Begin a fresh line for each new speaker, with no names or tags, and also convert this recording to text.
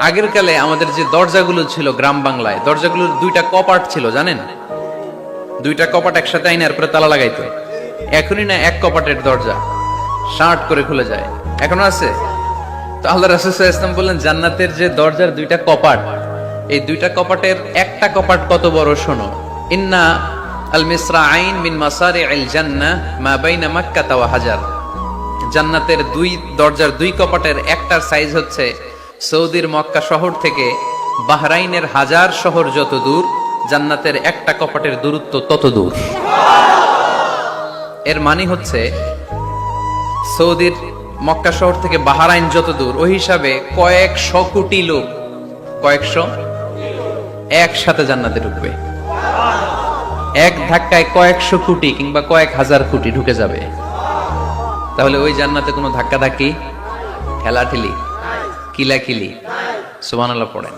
আগের কালে আমাদের যে দরজাগুলো ছিল গ্রাম বাংলায়, দরজাগুলোর দুইটা কপাট ছিল জানেন, দুইটা কপাট একসাথে আইনার পরে তালা লাগাইতো। এখনই না এক কপাটের দরজা শার্ট করে খুলে যায়, এখনো আছে। তো আল্লাহ রাসূল সাল্লাল্লাহু আলাইহি ওয়াসাল্লাম বললেন, জান্নাতের যে দরজার দুইটা কপাট, এই দুইটা কপাটের একটা কপাট কত বড় শোনো। ইন্না আল মিসরাআইন মিন মাসারি'আল জান্নাহ মা বাইনা মাক্কাহ ওয়া হাজার। জান্নাতের দুই দরজার দুই কপাটের একটার সাইজ হচ্ছে সৌদির মক্কা শহর থেকে বাহরাইনের হাজার শহর যত দূর, জান্নাতের একটা কপাটের দূরত্ব তত দূর। এর মানে হচ্ছে সৌদির মক্কা শহর থেকে বাহরাইন যত দূর, ওই হিসাবে কয়েকশো কোটি লোক, কয়েকশো একসাথে জান্নাতে ঢুকবে। এক ধাক্কায় কয়েকশো কোটি কিংবা কয়েক হাজার কোটি ঢুকে যাবে। তাহলে ওই জান্নাতে কোনো ধাক্কা ধাক্কি, ঠেলাঠেলি, কিলাকিলি, সুবহানাল্লাহ পড়েন।